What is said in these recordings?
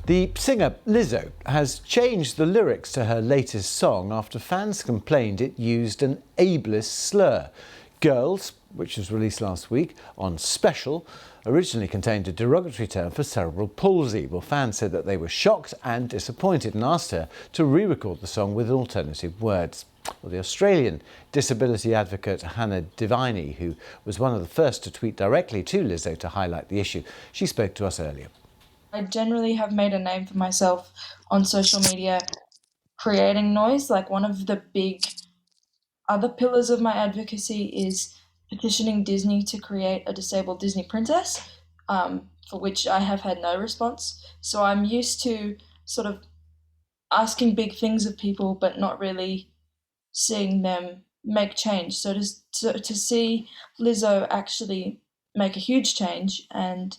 The singer Lizzo has changed the lyrics to her latest song after fans complained it used an ableist slur. Grrrls, which was released last week on Special, originally contained a derogatory term for cerebral palsy. Well, fans said that they were shocked and disappointed and asked her to re-record the song with alternative words. Well, the Australian disability advocate Hannah Deviney, who was one of the first to tweet directly to Lizzo to highlight the issue, she spoke to us earlier. I generally have made a name for myself on social media creating noise. Like, one of the big other pillars of my advocacy is petitioning Disney to create a disabled Disney princess, for which I have had no response. So I'm used to sort of asking big things of people but not really seeing them make change. So to see Lizzo actually make a huge change and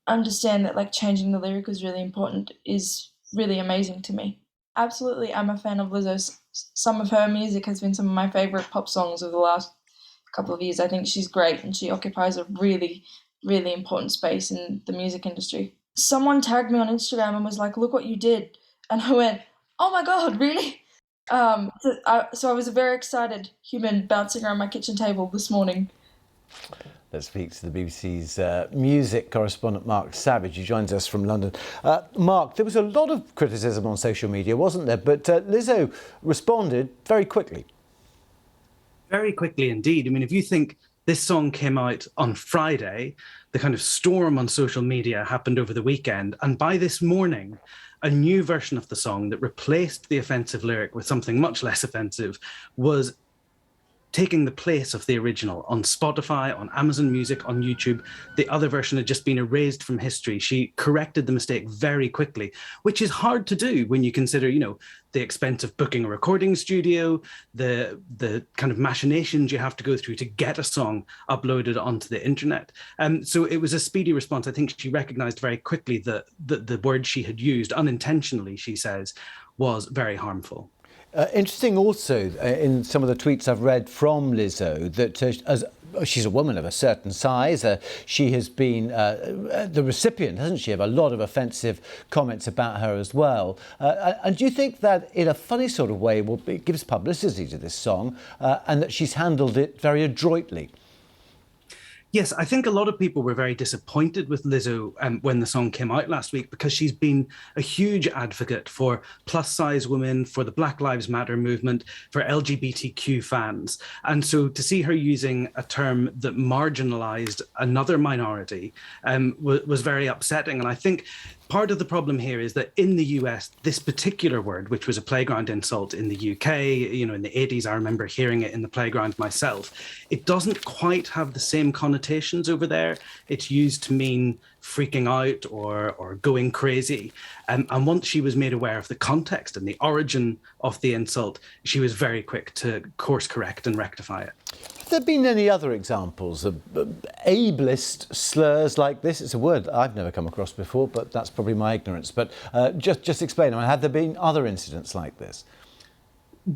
understand that, like, changing the lyric was really important is really amazing to me. Absolutely, I'm a fan of Lizzo. Some of her music has been some of my favourite pop songs of the last couple of years. I think she's great and she occupies a really, really important space in the music industry. Someone tagged me on Instagram and was like, "Look what you did." And I went, "Oh my God, really?" So I was a very excited human bouncing around my kitchen table this morning. Let's speak to the BBC's music correspondent Mark Savage, who joins us from London. Mark, there was a lot of criticism on social media, wasn't there? But Lizzo responded very quickly. Very quickly indeed. I mean, if you think this song came out on Friday, the kind of storm on social media happened over the weekend. And by this morning, a new version of the song that replaced the offensive lyric with something much less offensive was taking the place of the original on Spotify, on Amazon Music, on YouTube. The other version had just been erased from history. She corrected the mistake very quickly, which is hard to do when you consider, the expense of booking a recording studio, the kind of machinations you have to go through to get a song uploaded onto the internet. So it was a speedy response. I think she recognized very quickly that the word she had used unintentionally, she says, was very harmful. Interesting also in some of the tweets I've read from Lizzo that as she's a woman of a certain size, she has been the recipient, hasn't she, of a lot of offensive comments about her as well. And do you think that in a funny sort of way it gives publicity to this song and that she's handled it very adroitly? Yes, I think a lot of people were very disappointed with Lizzo when the song came out last week, because she's been a huge advocate for plus-size women, for the Black Lives Matter movement, for LGBTQ fans. And so to see her using a term that marginalized another minority was very upsetting. And I think part of the problem here is that in the US, this particular word, which was a playground insult in the UK, in the 80s, I remember hearing it in the playground myself, it doesn't quite have the same connotations over there. It's used to mean freaking out or going crazy. And once she was made aware of the context and the origin of the insult, she was very quick to course correct and rectify it. Have there been any other examples of ableist slurs like this? It's a word I've never come across before, but that's probably my ignorance. But just explain, have there been other incidents like this?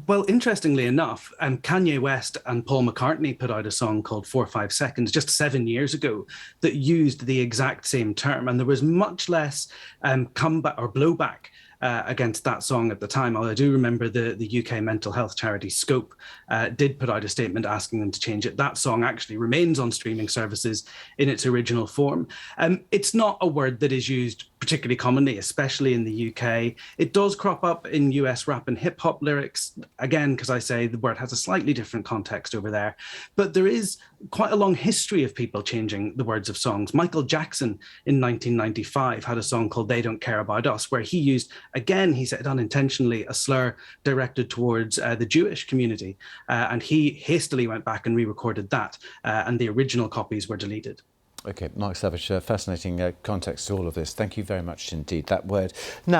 Well, interestingly enough, Kanye West and Paul McCartney put out a song called 4 5 Seconds just 7 years ago that used the exact same term. And there was much less comeback or blowback against that song at the time. Although I do remember the UK mental health charity Scope did put out a statement asking them to change it. That song actually remains on streaming services in its original form. It's not a word that is used particularly commonly, especially in the UK. It does crop up in US rap and hip hop lyrics, again, because I say the word has a slightly different context over there. But there is quite a long history of people changing the words of songs. Michael Jackson in 1995 had a song called They Don't Care About Us, where he used, again, he said unintentionally, a slur directed towards the Jewish community. And he hastily went back and re-recorded that, and the original copies were deleted. OK, Mark Savage, fascinating context to all of this. Thank you very much indeed. That word. Now,